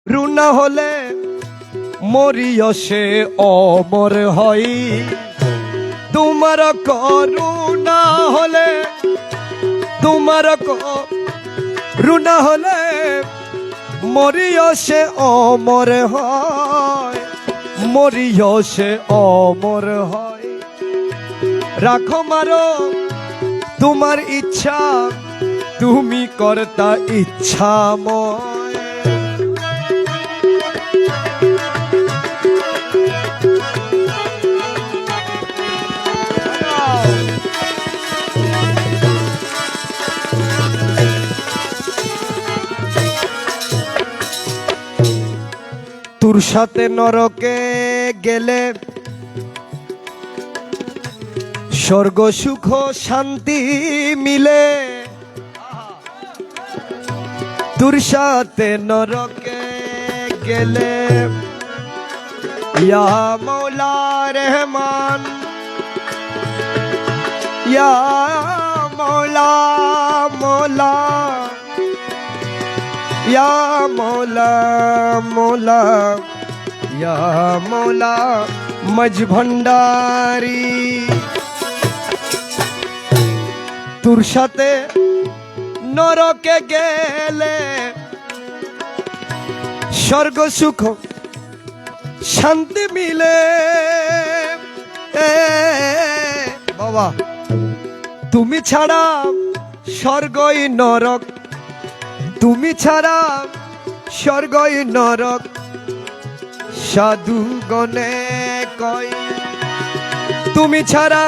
রুনা হলে মরিয় সে অমর হই, তোমার করুণা হলে, তোমার করুণা হলে মরিয় সে অমর হয়, মরিয় সে অমর হয়। রাখো মারো তোমার ইচ্ছা, তুমি কর্তা ইচ্ছাময়। তোর সাথে নরকে গেলে স্বর্গ সুখ শান্তি মিলে, তোর সাথে নরকে গেলে ইয়া মৌলা রহমান, ইয়া মৌলা মৌলা, ইয়া মৌলা মৌলা, ইয়া মৌলা মজ ভণ্ডারি। তোর সাথে নরকে গেলে স্বর্গ সুখ শান্তি মিলে। বাবা তুমি ছাড়া স্বর্গই নরক, তুমি ছাড়া স্বর্গই নরক সাধু গণে কয়। তুমি ছাড়া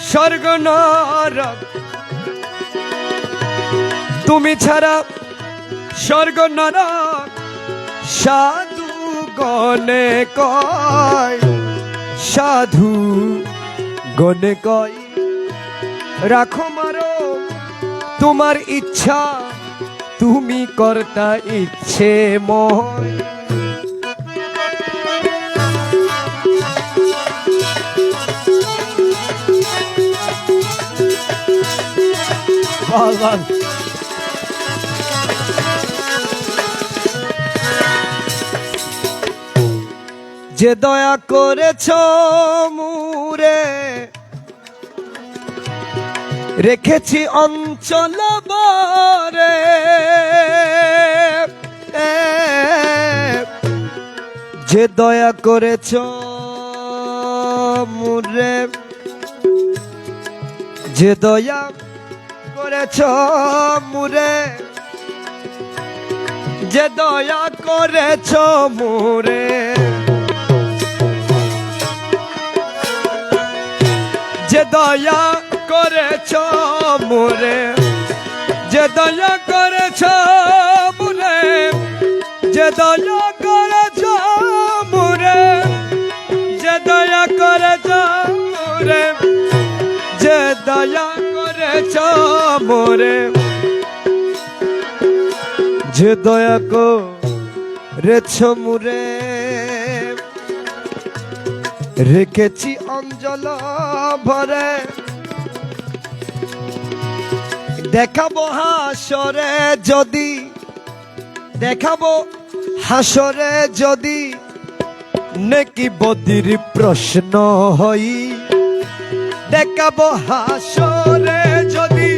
স্বর্গ নরক, তুমি ছাড়া স্বর্গ নরক সাধু গণে কয়, সাধু গণে কয়। রাখো মারো তোমার ইচ্ছা, তুমি কর্তা ইচ্ছে ময়। যে দয়া করেছ মুরে, রেখেছি অঞ্চল বরে। যে দয়া করেছ মুরে, যে দয়া করেছ মুরে, যে দয়া করেছ মুরে, যে দয়া করেছ মুরে, যে দয়া করেছ মুরে, যে দয়া করেছ মুরে, যে দয়া করেছ মুরে, যে দয়া করেছ মুরে, যে দয়া করেছ মুরে, রেখেছি অঞ্জল ভরে। দেখাবো হাসরে যদি, দেখাবো হাসরে যদি নেকি বদির প্রশ্ন হই। দেখাবো হাসরে যদি,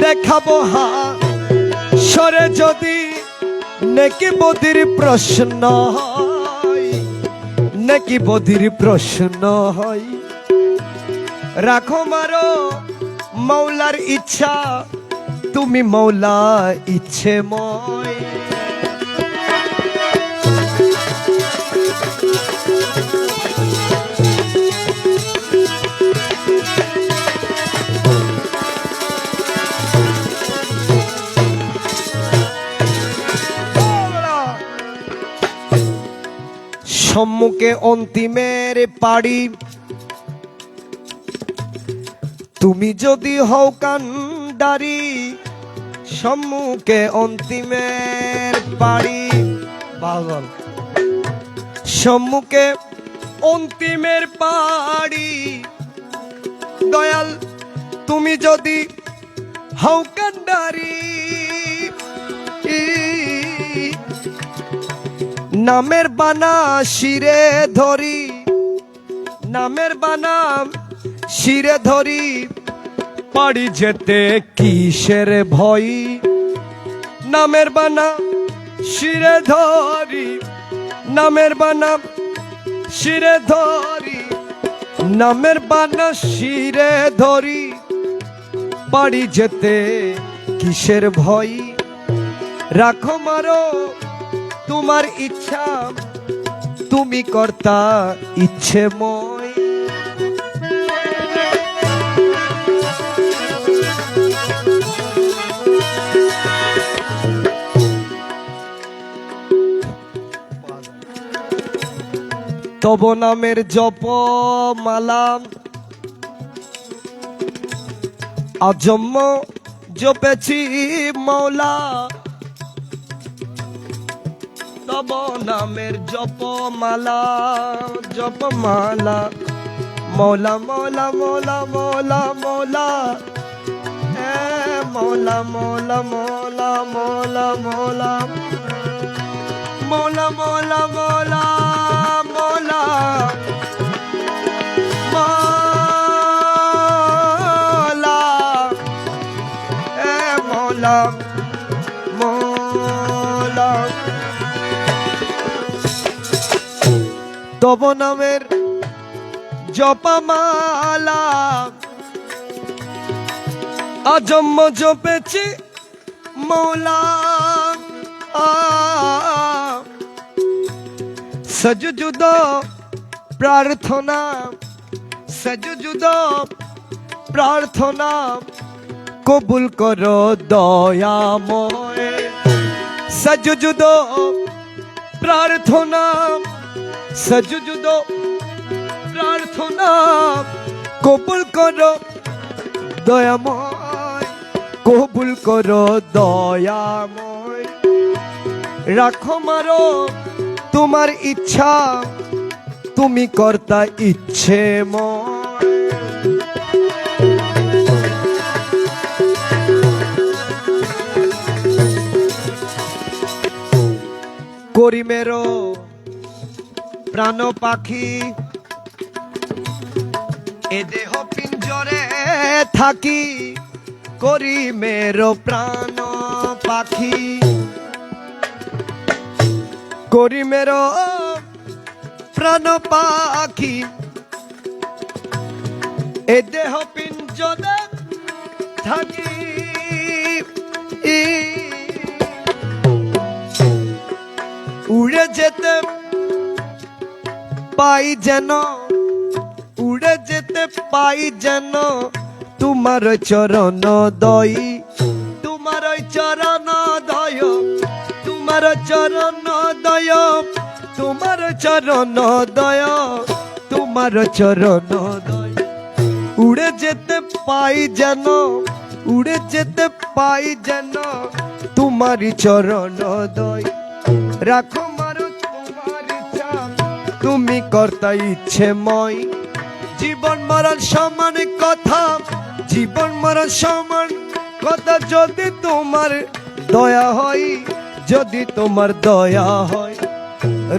দেখাবো হাসরে যদি নেকি বদির প্রশ্ন হয়, নেকি বদির প্রশ্ন হয়। রাখো মারো মৌলার ইচ্ছা, তুমি মৌলা ইচ্ছে ময়। সম্মুখে অন্তিমের পাড়ি, তুমি যদি হও কান্ডারি। সম্মুখে অন্তিমের পাড়ি, পাগল সম্মুখে অন্তিমের পাড়ি। দয়াল তুমি যদি হও কান্ডারি, নামের বানা শিরে ধরি, নামের বানাম শিরে ধরি, পারি যেতে কিসের ভয়। নামের বানাম শিরে ধরি, নামের বানাম শিরে ধরি, নামের বানা শিরে ধরি, পারি যেতে কিসের ভয়। রাখো মারো তোমার ইচ্ছা, তুমি কর্তা ইচ্ছেময়। তব নামের জপ মালা আজন্ম জপেছি মৌলা, তব নামের জপমালা, জপমালা, মৌলা মৌলা মৌলা মৌলা মৌলা, মৌলা মৌলা মৌলা মৌলা মৌলা, মৌলা মৌলা মৌলা মৌলা, মৌলা মৌলা। তব নামের জপমালা আজন্ম জপেছি মৌলা, সজুদ প্রার্থনা, সজুদ প্রার্থনা কবুল করো দয়াময়। সজুদ প্রার্থনা, সজুদ প্রার্থনা কবুল করো দয়াময়, কবুল করো দয়াময়। রাখো মারো তোমার ইচ্ছা, তুমি কর্তা ইচ্ছেময়। করিমেরো প্রাণ পাখি, এ দেহ পিঞ্জরে থাকি, করিমেরো প্রাণ পাখি, করিমেরো প্রাণ পাখি, এ দেহ পিঞ্জরে থাকি, উড়ে যেতে পাই যেন, উড়ে যেতে পাই যেন তোমার চরণ দই, তোমার চরণ দয়, তোমার চরণ দয়, তোমার চরণ দয়, তোমার চরণ দয়। উড়ে যেতে পাই যেন, উড়ে যেতে পাই যেন তোমারি চরণ দয়। রাখো মারো তোমার ইচ্ছা, তুমি কর্তা ইচ্ছেময়। জীবন মরণ সমান কথা, জীবন মরণ সমান কথা, যদি তোমার দয়া হয়, যদি তোমার দয়া হয়।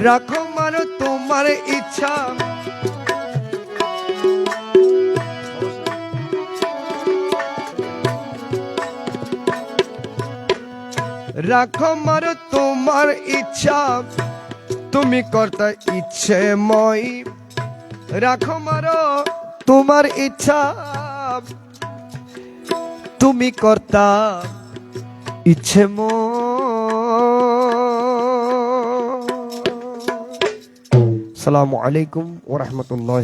রাখো মারো তোমার ইচ্ছা, রাখো মারো তোমার ইচ্ছা, তুমি কর্তা ইচ্ছেময়। রাখো মারো তোমার ইচ্ছা, তুমি কর্তা ইচ্ছেময়। আসসালামু আলাইকুম ওয়া রাহমাতুল্লাহ।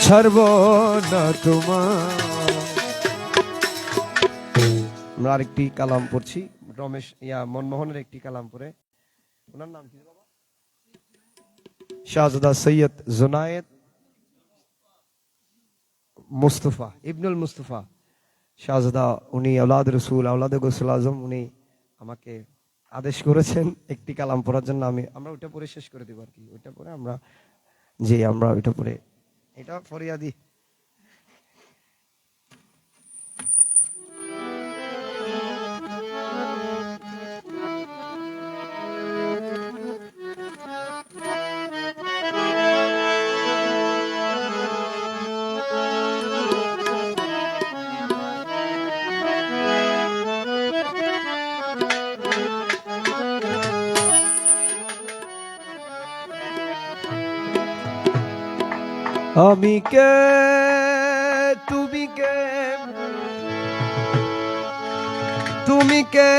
ছাড়ব না তোমার। আমরা আরেকটি কালাম পড়ছি, রমেশ মনমোহনের একটি কালাম পড়ে। ওনার নাম কি বাবা? শাহজাদা সৈয়দ জুনায়েদ মুস্তফা ইবনুল মুস্তফা শাহজাদা। উনি আওলাদ রসুল, আওলাদ গোসুল আজম। উনি আমাকে আদেশ করেছেন একটি কালাম পড়ার জন্য। আমরা ওইটা পড়ে শেষ করে দেবো আর কি। ওইটা পরে আমরা ওইটা পড়ে এটা ফরিয়াদি। আমি কে, তুমি কে, তুমি কে,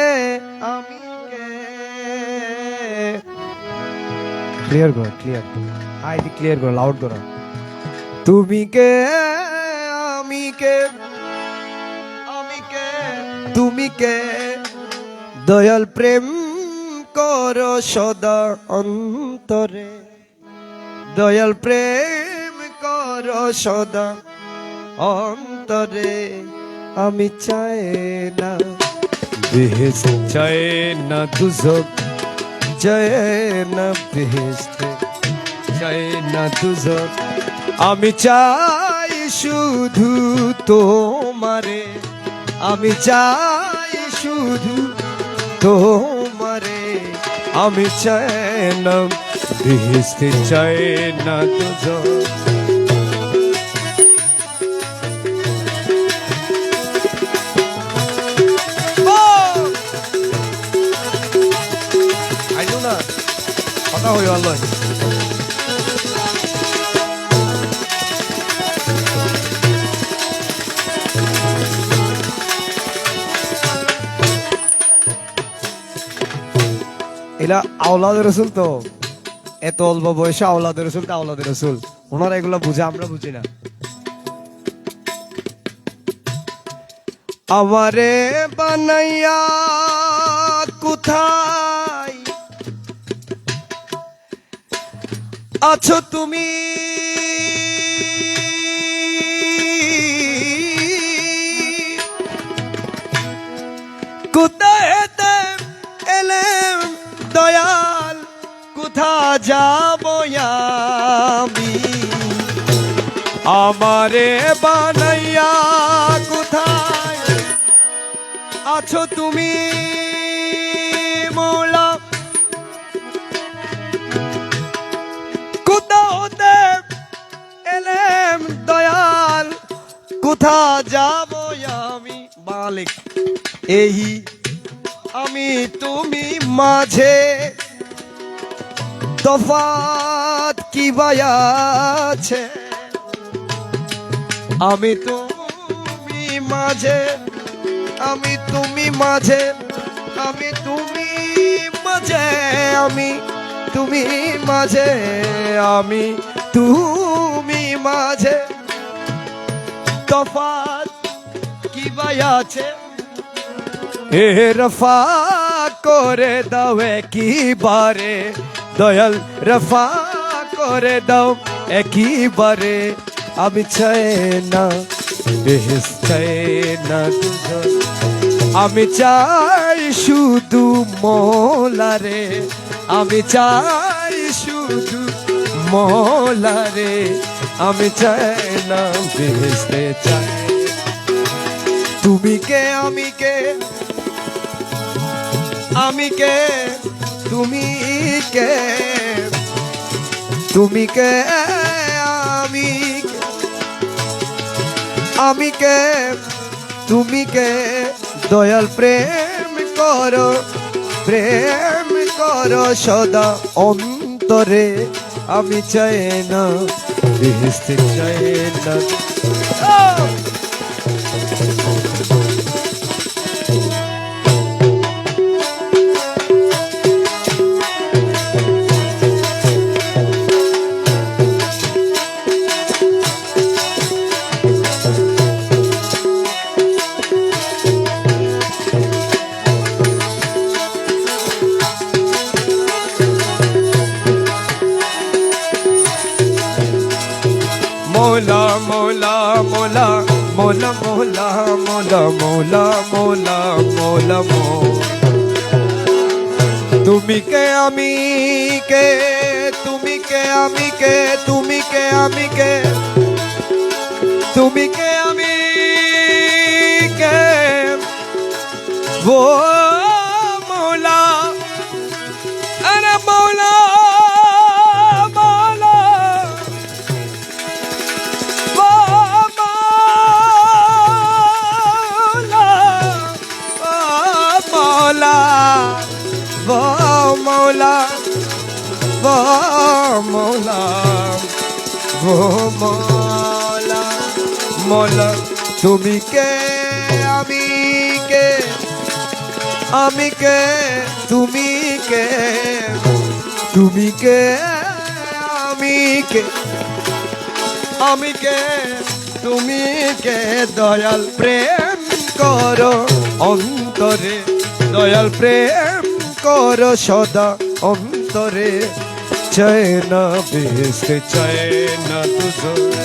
আমি কে। ক্লিয়ার করো, ক্লিয়ার আইডি ক্লিয়ার করো, লাউড করো। তুমি কে, আমি কে, আমি কে, তুমি কে। দয়াল প্রেম করো সদা অন্তরে, দয়াল প্রেম করো সদা অন্তরে। আমি চাই না বেহেশত, চাই না দুজক, চাই না বেহেশত, চাই না দুজক। আমি চাই শুধু তোমারে, আমি চাই শুধু তোমারে। আমি চাই না বেহেশত, চাই না দুজক। কথা হইল আল্লাহ। এলা আওলাদ রসুল, তো এত অল্প বয়সে আওলাদ রসুল তো আওলাদ রসুল, ওনারা এগুলো বুঝে, আমরা বুঝি না। আমারে বানাইয়া কোথায় আছো তুমি, কোথায় এলেম দয়াল, কোথা যাব আমি। আমারে বানাইয়া কোথায় আছো তুমি মৌলা, কোথা হতে এলেম দয়াল, কোথা যাব আমি। মালিক এই আমি তুমি মাঝে তফাৎ কি আছে। আমি তুমি মাঝে, আমি তুমি মাঝে, আমি তুমি মাঝে, আমি তুমি মাঝে, আমি তুমি মাঝে তফাৎ কি আছে। এ রফা করে দাও একিবারে দয়াল, রফা করে দাও একিবারে। আমি চাই না বেহেশত, চাই না দুজক। আমি চাই শুধু মৌলারে, আমি চাই শুধু মৌলারে। আমি চাই না বেহেশত, চাই। তুমি কে, আমি কে, আমি কে, তুমি কে, তুমি কে, আমি কে, তুমি কে। দয়াল প্রেম করো, প্রেম করো সদা অন্তরে। আমি চাই না বেহেশত, চাই না। মৌলা মৌলা মৌলা মৌলা মৌলা মৌলা মৌলা তুমি কে আমি কে তুমি কে আমি কে তুমি কে আমি কে তুমি কে আমি কে वो मौला अरे मौला मौला वो मौला वो मौला वो मौला वो मौला मौला তুমি কে আমি কে আমি কে তুমি কে তুমি কে আমি কে আমি কে তুমি কে দয়াল প্রেম করো অন্তরে দয়াল প্রেম করো সদা অন্তরে চায় না বেহেশত চায় না দুজক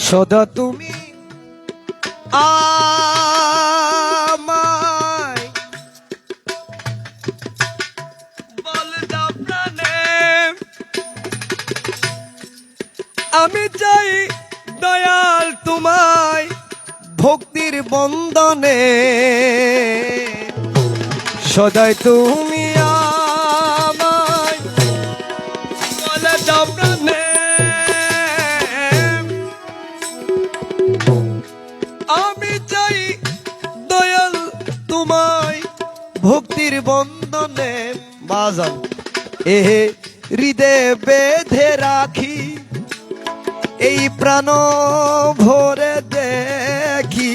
সদা তুমি আমায় বল দাও প্রাণে আমি চাই দয়াল তোমায় ভক্তির বন্ধনে সদাই তুমি আমায় বল দাও প্রাণে আমি চাই দয়াল তোমায় ভক্তির বন্ধনে বাজান এ হৃদয়ে বেঁধে রাখি এই প্রাণ ভরে দেখি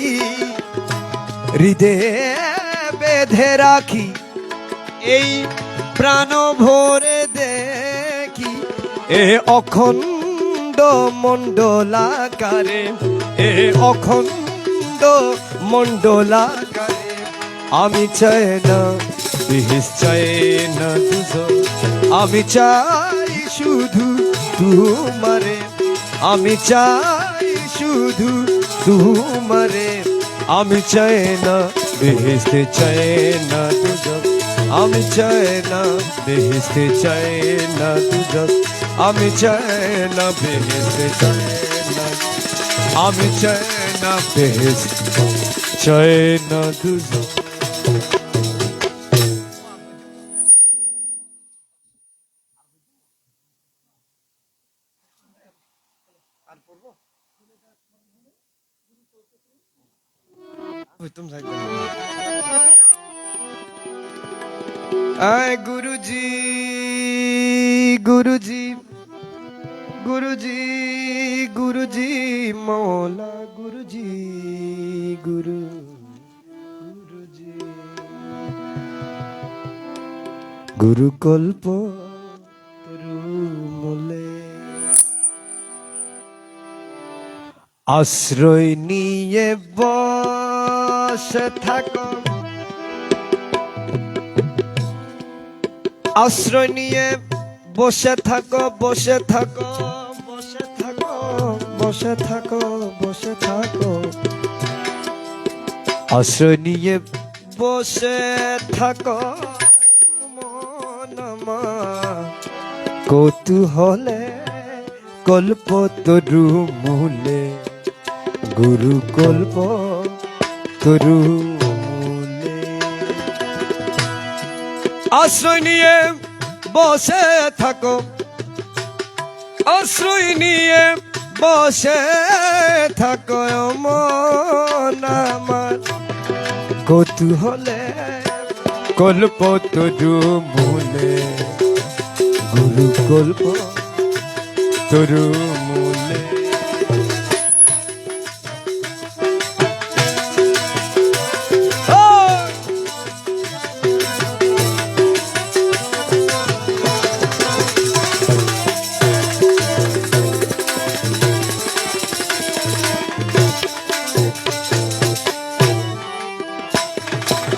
হৃদয়ে বেঁধে রাখি এই প্রাণ ভরে দেখি এ অখণ্ড মণ্ডলাকারে এ অখণ্ড মণ্ডলাকারে আমি চাই না বিহিস চাই না দুজক আমি চাই শুধু তোমারে আমি চাই শুধু তোমারে আমি চাই না বেহেশতে চাই না দুজক আমি চাই না বেহেশতে চাই না দুজক আমি চাই না বেহেশতে চাই না আমি চাই না বেহেশত চাই না দুজক तुम आए गुरुजी गुरुजी गुरुजी गुरुजी मौला गुरुजी गुरु गुरुजी गुरु कल्प तरुमूले आश्रय निये বসে থাকো আশ্রয় নিয়ে বসে থাকো বসে থাকো বসে থাকো বসে থাকো বসে থাকো আশ্রয় নিয়ে বসে থাকো মন কৌতূহলে কল্পতরু মূলে গুরু কল্প তরুমূলে আশ্রয় নিয়ে বসে থাকো আশ্রয় নিয়ে বসে থাকো মন আমার কৌতূহলে কল্পতরুমূলে গুরুকল্প তরু মূলে।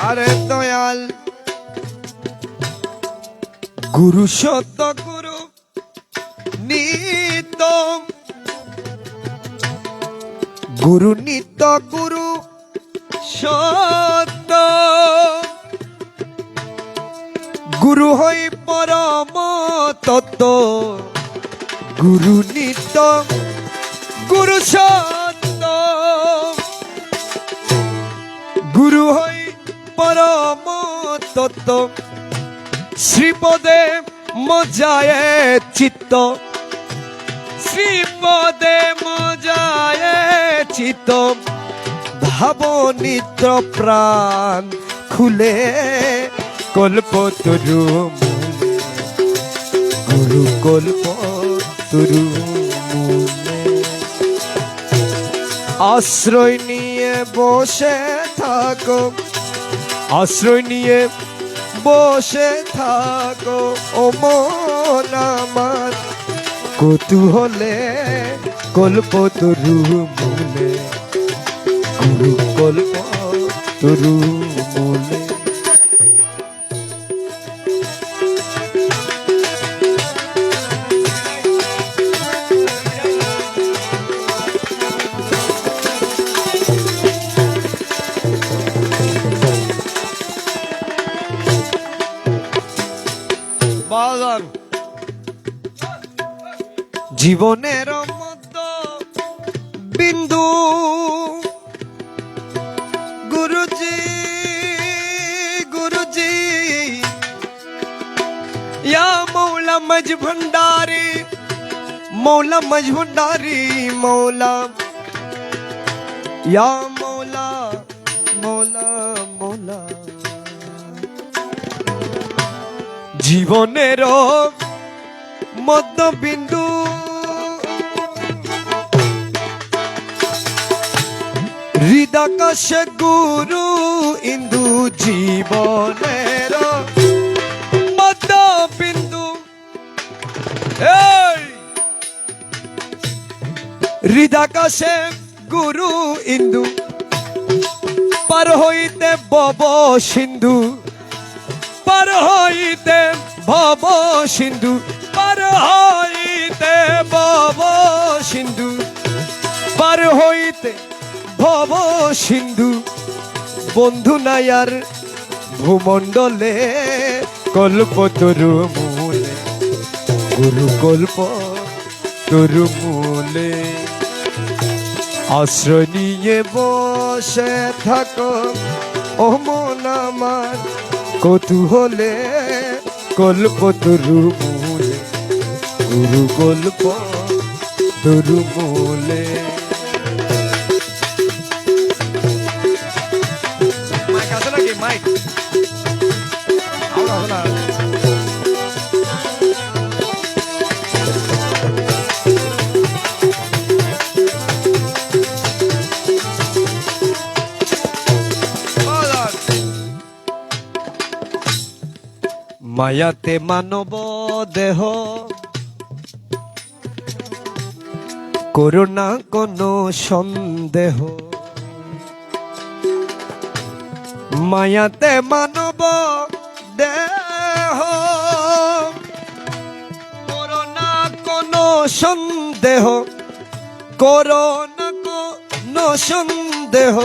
আরে দয়াল গুরু সত্য গুরু নিত্য, গুরু নিত্য গুরু সত্য, গুরু হই পরম তত্ত্ব, গুরু নিত্য গুরু সত্য, গুরু হই পরম তত্ত্ব, শ্রীপদে মজায় চিত্ত, শ্রীপদে মজায় চিত্ত, ভাব নিত্য প্রাণ খুলে কল্প তরু মূলে, গুরু কল্প তরু মূলে। আশ্রয় নিয়ে বসে থাকো, আশ্রয় নিয়ে বসে থাকো ও মন আমার, কৌতূহলে কল্প তরু মূলে, গুরু কল্প তরু মূলে। জীবনের মধ্য বিন্দু গুরুজি, গুরুজি या मौला मज भंडारी, मौला मज भंडारी, मौला या मौला, मौला मौला। জীবনের মধ্যবিন্দু হৃদাকাশে গুরু ইন্দু, জীবনের মধ্যবিন্দু হৃদাকাশে গুরু ইন্দু, পার হইতে ভব সিন্ধু, পার হইতে ভব সিন্ধু, পার হইতে ভব সিন্ধু, পার হইতে ভব সিন্ধু। বন্ধু নাই আর ভূমণ্ডলে, কল্প তরু মূলে, গুরু কল্প তরু মূলে। আশ্রয় নিয়ে বসে থাকো ও মন আমার, কৌতূহলে কল্প তরু মূলে, গুরু কল্প তরু মূলে। মাইক আছে নাকি? মাইক মায়াতে মানব দেহ, করোনা কোনো সন্দেহ, মায়াতে মানব দেহ, করোনা কোনো সন্দেহ, করোনা কোনো সন্দেহ,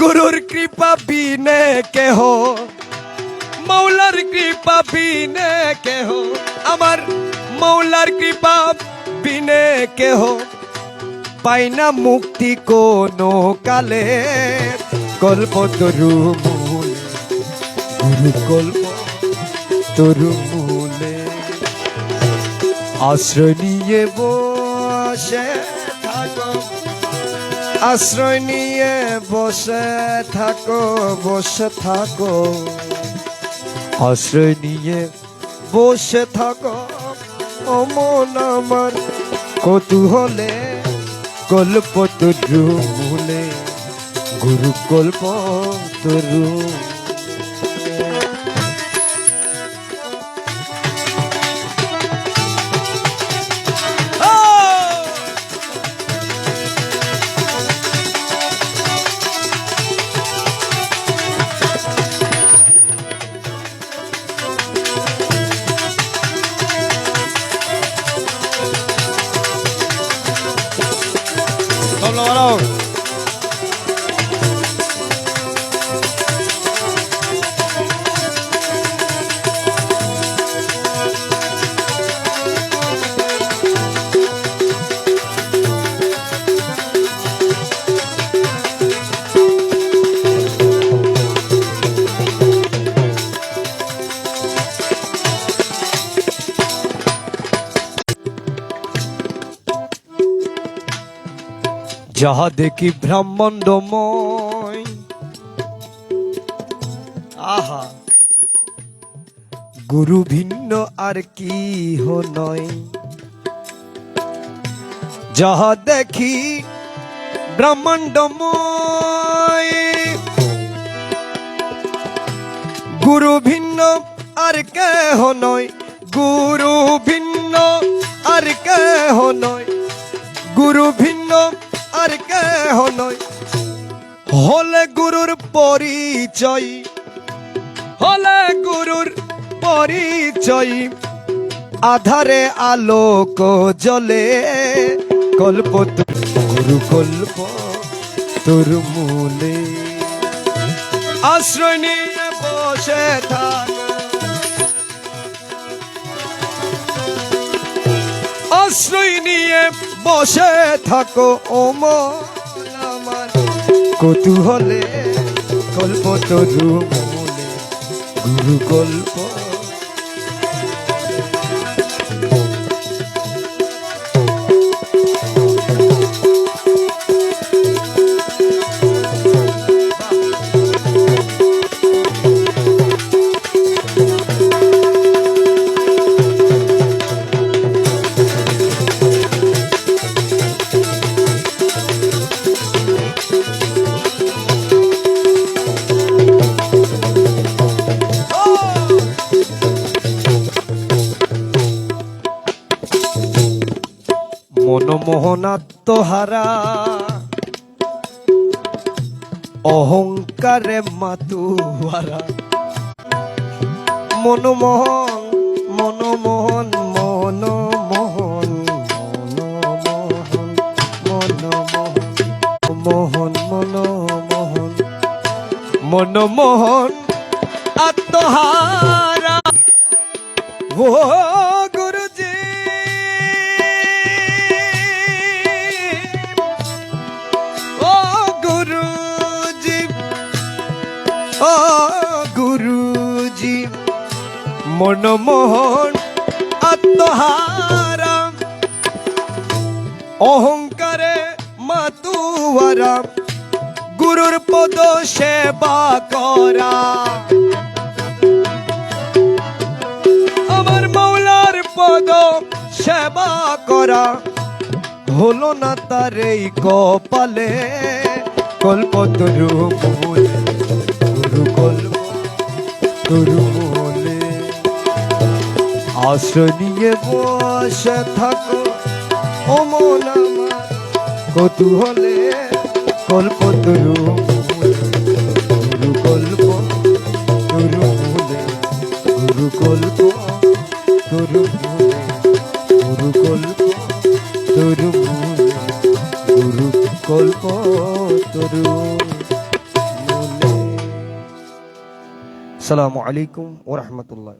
গুরুর কৃপা বিনে কেহ, মৌলার কৃপা বিনে কেহ, আমার মৌলার কৃপা বিনে কেহ, পাই না মুক্তি কোনো কালে, কল্প তরু মূলে, গুরু কল্প তরু মূলে। আশ্রয় নিয়ে বসে থাকো, আশ্রয় নিয়ে বসে থাকো, বসে থাকো, আশ্রয় নিয়ে বসে থাকো ও মন আমার, কৌতূহলে গল্প তরু মূলে, গুরু গল্প তরু। যাহা দেখি ব্রহ্মাণ্ডময়, আহা গুরু ভিন্ন আর কি নয়। যাহা দেখি ব্রহ্মাণ্ডময়, গুরু ভিন্ন আর কেহ নয়, গুরু ভিন্ন আর কেহ নয়, গুরু ভিন্ন আর কেহ নয়। হলে গুরুর পরিচয়, হলে গুরুর পরিচয়, আধারে আলোক জ্বলে, কল্প গুরু কল্প তোর মূলে। আশ্রয় নিয়ে বসে থাক, আশ্রয় নিয়ে বসে থাকো ও মন আমার, কৌতূহলে গল্প তরু মূলে, গুরু গল্প। মনমোহনাত্মহারা অহংকারে মাতুয়ারা, মনমোহন মনমোহন মনমোহন মনমোহন মোহন মনমোহন মনমোহন আত্মহারা। ও গুরুজি গুরুজি, মনমোহন আত্মহারা অহংকারে মাতুয়ারা, গুরুর পদ সেবা করা, আমার মৌলার পদ সেবা করা, হলো না তার এই কপালে, কল্প তরু মূলে, গুরু কল্প তরু মূলে। আশ্রয় নিয়ে বসে থাকো ও মন আমার, কৌতূহলে কল্প তরু মূলে, গুরু কল্প তরু মূলে, গুরু কল্প তরু মূলে, গুরু কল্প তরু মূলে, গুরু কল্প তরু মূলে। আসসালামু আলাইকুম ওয়া রাহমাতুল্লাহ।